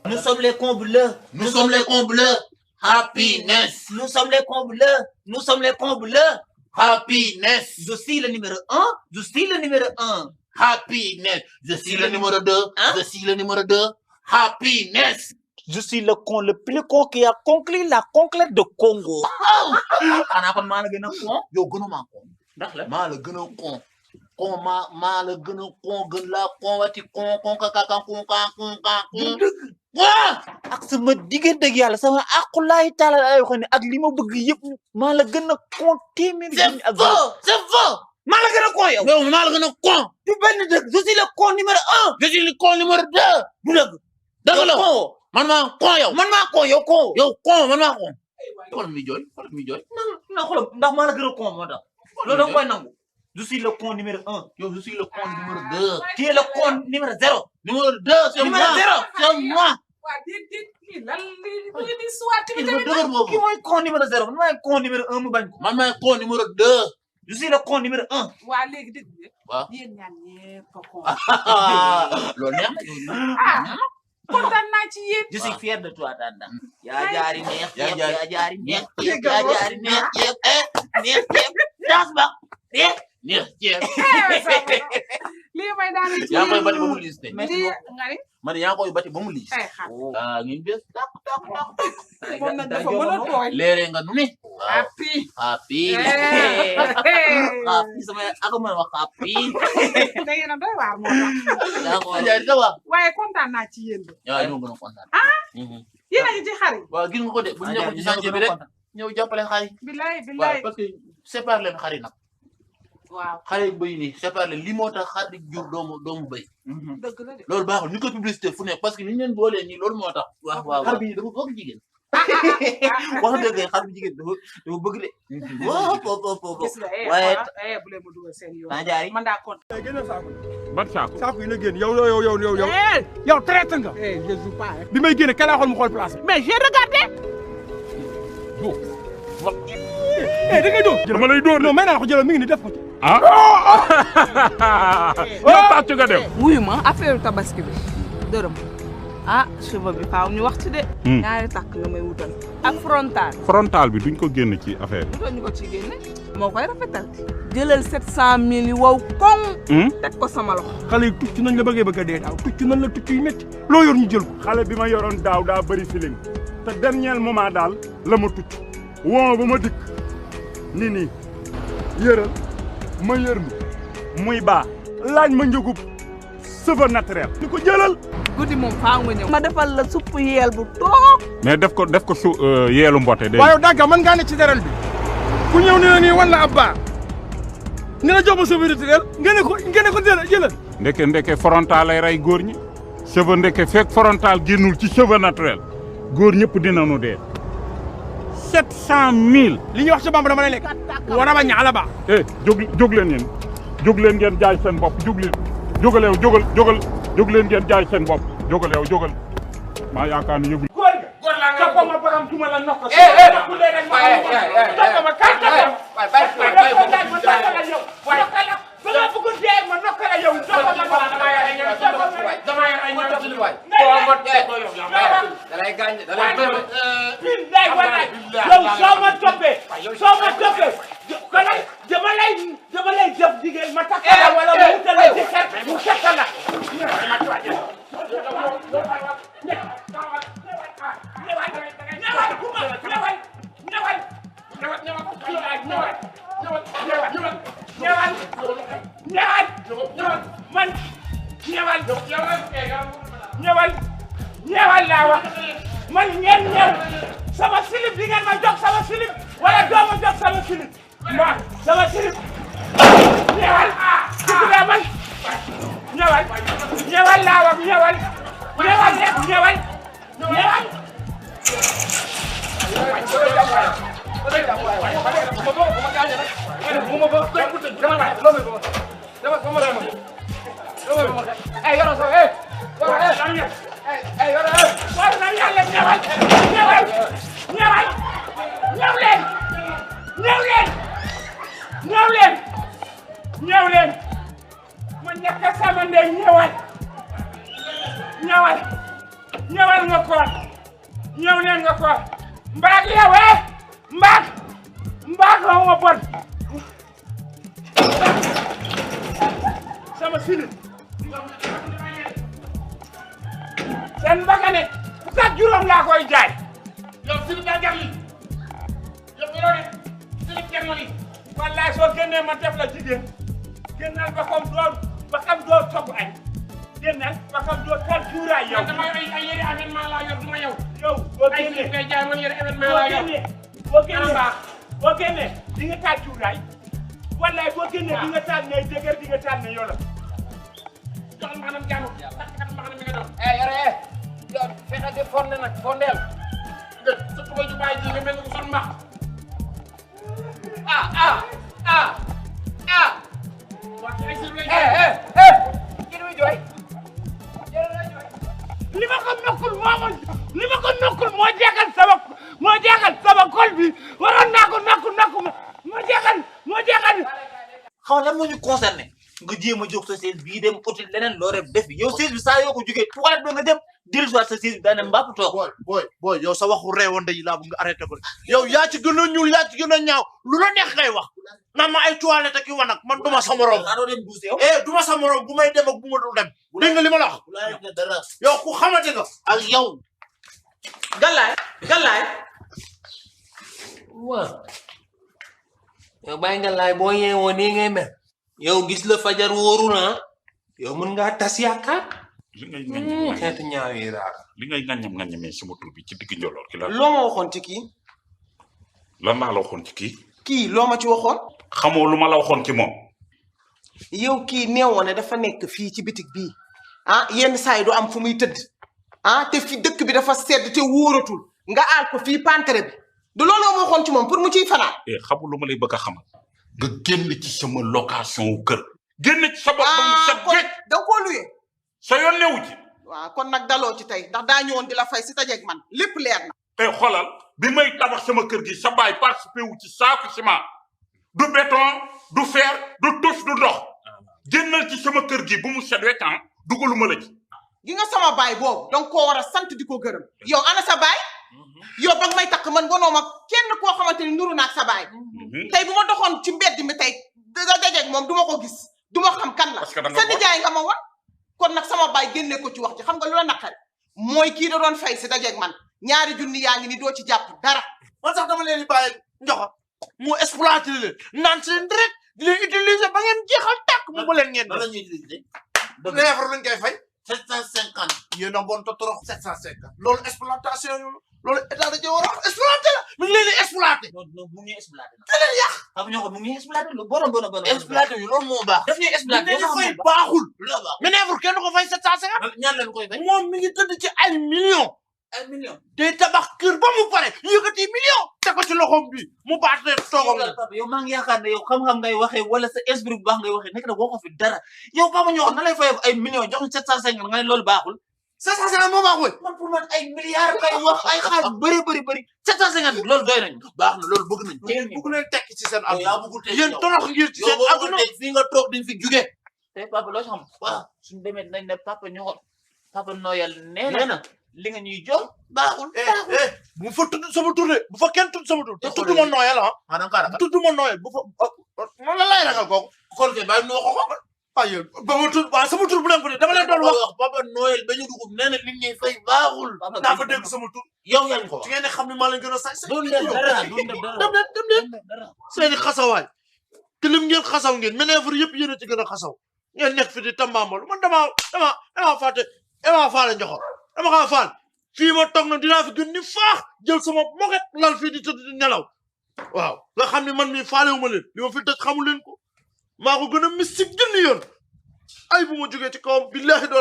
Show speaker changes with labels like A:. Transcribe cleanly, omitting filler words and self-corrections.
A: Nous sommes les cons bleus.
B: Nous sommes les cons bleus. Happiness.
A: Nous sommes les cons bleus. Nous sommes les cons bleus.
B: Happiness.
A: Je suis le numéro 1. Je suis le numéro 1.
B: Happiness. Je suis le numéro 2.
A: Hein?
B: Je suis le numéro 2. Happiness.
A: Je suis le con le plus con qui a conclu la conquête de Congo. Xanaa kon maa la gën a con.
B: yow gënuma con.
A: Ndax la
B: maa la gën a con. Con maa la gën a con gën laa con wati con kaka con.
A: ak sama diggante ak yàlla sama aqulaay taala ay wax ne ak li ma bëgg yëpp maa la gën a con téeméer.
B: C'est faux. C'est faux.
A: maa la gën a con yow.
B: yow maa la gën a con.
A: du benn dëgg je suis le con numéro 1.
B: Je suis le con numéro 2.
A: du dëgg.
B: dëgg la
A: con.
B: man maa con yow.
A: man maa con yow con.
B: yow con man maa con. xoolal mi jooy xoolal mi jooy.
A: na xoolal ndax maa la gën a con moo tax. loolu da nga koy nangu. je suis le con numéro 1.
B: yow je suis le con numéro 2.
A: tu es le con numéro 0.
B: numéro 2 c'est moi.
A: numéro 0.
B: c'est moi.
C: waa déedéet lii lan lii di soit
B: kii dafa dëgër boobu.
A: kii mooy con numéro 0 man maay con numéro 1 mu bañ ko.
B: man maay con numéro 2.
A: je suis le con numéro 1.
C: waa léegi dégg nga.
B: waaw
C: yéen ñaan ñëpp a con.
B: loolu neex na.
C: kontaan naa ci yéen.
A: je suis fier de toi Tanda. yaa jaari neex.
B: yaa
A: jaari neex.
B: neex
A: yaa jaari neex. neex das ba. neex.
B: neex ceeb.
C: lii may daal ci
B: yaa ngi koy bati ba mu liis de.
C: lii nga ni.
B: man yaa ngi koy bati ba mu liis.
C: ay xar
B: ngeen bés tak.
C: moom nag dafa mën a tooy.
B: leere nga nu ne.
C: happy.
B: happy.
A: happy sama aku mën a wax happy.
C: da ngeen a doy waar moo tax.
A: yaa ko
B: Ndiaye sa wax.
C: waaye kontaan naa ci yéen de.
B: waaw ñoo gën a kontaan.
C: yéen a ngi ci xar yi.
B: waaw gis nga ko de bu ñu nekkoon ci chantier bi rek ñëw jàppale xar yi.
C: bilaay
B: waaw
C: bilaay.
B: parce que séparé leen xar yi nag.
C: waaw
B: xar yi bëy nii séparé leen li moo tax xar di jur doomu bëy.
C: dëgg la de.
B: loolu baaxul ñu ko publicité fu nekk parce que ni ñu leen boolee nii loolu moo tax.
A: waaw waaw
B: xar bi dafa bëgg jigéen.
A: wax dëgg xar bu jigéen dafa bëgg de. waaw po
C: gis nga
A: waaye
C: bu leen ma dugal seen yoon.
A: Taa jaari
C: man daa kontaan.
D: génne saako
E: ban saako.
D: saako yi la génn yow traité nga
C: je joue pas.
D: bi may génne kala xool mu xool place bi
C: mais j'ai regardé.
D: da ngay dóor
E: dama lay dóor
D: non may naa la ko jëlal mi ngi ni def ko ci
E: ah. yow tàcc nga dem.
C: wuyu ma affaire tabaski bi dërëm ah cheveux bi faaw ñu wax ci de. ñaari takk nga may wutal. ak frontal.
E: frontal bi duñ ko génn ci affaire bi.
C: wutal ñu ko ci génne moo koy rafetal. jëlal 700000 yi wow koŋ. teg ko sama loxo.
D: xale yi tucc nañ la bëgg a dee daaw tucc nañ la tucc yu métti loo yor ñu jël ko
E: xale bi ma yoroon daaw daa bëri feeling te dernier moment daal la ma tucc woo ba ma dikk nii yëral ma yër muy baa laaj ma njëgub cheveux naturel ni ko jëlal.
C: guddi moom faaw nga ñëw. ma defal la supp yeel bu toog.
E: mais def ko su yeelu mbote.
D: waaye dagga mën ngaa ne ci dara bi ku ñëw ne la nii wala ab baa nga ne jox ma cheveux naturel nga ne ko jëlal.
E: ndeke frontal lay rey góor ñi cheveux ndeke fekk frontal génnul ci cheveux naturel góor ñëpp dinañu dee. 700000.
D: li ñuy wax ci bamba dama lay lekk war a ba ñaala ba.
E: jóg leen ngeen jaay seen bopp jóg leen ngeen jaay seen bopp jógal maa yaakaar ne yëgul.
D: góor la nga ko ma borom tuma la nokk. soo ma toppee dama lay jëf jigéen ma takk la wala mu wutal la ci xet mu xet la ñëwal laa wax man ngeen ñëw sama silib di ngeen ma jox sama silib wala doo ma jox sama silib waaw sama silib ñëwal dugg man ñëwal laa wax ñëwal ñëw leen ma nekk sama ndey ñëwal ñëwal nga koor ñëw leen nga koor mbaag yow mbaag xaw ma bon sama silib seen mbagane fukk ak juróom laa koy jaay yow silib daa jar li yow yoroo de silib jar na li wallaay soo génnee ma def la jigéen génnal ba xam doo togg añ génnal ba xam doo tal cuuraay yow dama ay yére événement laa yor duma yow boo génnee ngay jaay man yére événement laa yor boo génnee di nga taal cuuraay wallaay boo génnee di nga taal ne dëgër di nga taal ne yola jox maanaam jaamu takkat maanaam mi nga doon yore yow fexe de fonde nag fondeel nga sa tuba ju bàyyi ji nga mel ni ko son max li ma ko nokkul moo jeexal sama kol bi waroon naa ko nokku moo jeexal
A: xaw lan moo ñu concerné nga jéem a jóg sa siège bii dem uti leneen loo rek def yow siège bi saa yoo ko jógee toilette ba nga dem dellusiwaat sa siège bi daane mbàpp toog
B: boy yow sa waxu reewande yi laa bëgg nga arrêté ko yow yaa ci gën a ñuul yaa ci gën a ñaaw lu la neex ngay wax naan ma ay toilette ak i wanag man duma sa morom duma sa morom bu may dem ak bu ma dul dem dégg nga li ma la wax yow ku xamante nga ak yow
A: Galaay
F: waaw yow bàyyi nga laay boo yeewoo nii ngay mel yow gis la fajar wóoru na yow mën ngaa tas yaakaar
E: li ngay ngañ
F: xeetu ñaaw yi daal
E: li ngay ngañam sama tur bi ci digg njoloor ki la
F: loo ma waxoon ci kii
E: lan laa la waxoon ci kii
F: loo ma ci waxoon
E: xamoo lu ma la waxoon ci moom
F: yow kii neewoon ne dafa nekk fii ci bitig bii yenn saa yi du am fu muy tëdd te fi dëkk bi dafa sedd te wóoratul nga aal ko fii pantere bi du loolu nga ma waxoon ci moom pour mu ciy fanaan
E: xamul lu ma lay bëgg a xamal nga génn ci sama location wu kër génn ci sa bopp ba mu set
F: kon da nga koo luye
E: sa yoon newu ci
F: waaw kon nag daloo ci tey ndax daa ñëwoon di la fay si tajeeg man lépp leer na
E: tey xoolal bi may tabax sama kër gi sa baay participé wu ci saaku ciment du béton du fer du tus du ndox génnal ci sama kër gi bu mu set wecc dugaluma la ci
F: gi nga sama baay boobu danga koo war a sant di ko gërëm yow ana sa baay yow ba nga may takk man wanoo ma kenn koo xamante ni nuru naag sa baay tey bu ma doxoon ci mbedd mi tey da dajeeg moom du ma ko gis du ma xam kan la sa nijaay nga ma wan kon nag sama baay génne ko ci wax ji xam nga lu la naqari mooy kii da doon fay si dajeeg man ñaari junni yaa ngi ni doo ci jàpp dara
B: man sax dama leen di bàyyi njoxo mu exploité leen naan si leen direct di leen utiliser ba ngeen jeexal tàkk mu ba leen ngeen
A: la ñuy utiliser
B: neefar lañ koy fay
A: 750
B: yéen a bon te trop 750 loolu exploitation loolu état da cee war a exploité la mi ngi leen di exploité
A: non mu ngi exploité
B: da leen yàq
A: xam ñoo ko mu ngi exploité lu bon
B: exploité yi loolu moo baax
A: daf ñuy exploité
B: dañuy fay baaxul
A: lu baax
B: mais neefar kenn du ko fay 750
A: ñaan leen koy fay
B: moom mi ngi tëdd ci ay millions
A: ay millions
B: day tabax kër ba mu pare yëkkati millions te ko ci loxoom bi mu baat ne toogam
A: papa yow maa ngi yaakaar ne yow xam-xam ngay waxee wala sa esprit bu baax ngay waxee nekk na boo ko fi dara yow papa ñoo xam na lay fay ay millions jox ñu 750 nga ne loolu baaxul
B: 750 moo baaxul
A: man pour man ay milliards kay wax ay xaalis bëri 750 loolu doy nañu
B: baax na loolu bëgg nañu yéen bëgg leen tekki ci seen
A: yaa bëggul tekki
B: yéen torox ngir ci seen àdduna
A: fii nga toog diñ fi jugee te papa loo xam waaw suñu demee nañ ne papa ñoo papa nooyal nee na li nga ñuy jox baaxul
B: bu fa tudd sama tur de bu fa kenn tudd sama tur te tudd ma nooyal tudd ma nooyal bu fa man la lay ragal kooku
A: kon ke bàyyi noo ko
B: waaye ba ma tudd waaw sama tur bu leen ko de dama leen doon wax
A: papa nooyal ba ñu dugub nee na li ñuy fay baaxul
B: naa fa dégg sama tur
A: yow yaa ñu ko wax
B: ci ngeen xam ne maa leen gën a say
A: doon def dara
B: dem leen seeni xasawaay te lim ngeen xasaw ngeen manœuvre yëpp yéen a ci gën a xasaw ngeen nekk fi di tambaambal man dama fàtte dama faale njoxor dama xaa faal fii ma toog na dinaa fi gën ni faax jël sama moket lal fii di tëdd di nelaw waaw nga xam ne man mii faalewu ma leen li ma fi tëj xamu leen ko maa ko gën a mystique junni yoon ay bu ma jógee ci kawam billahi doon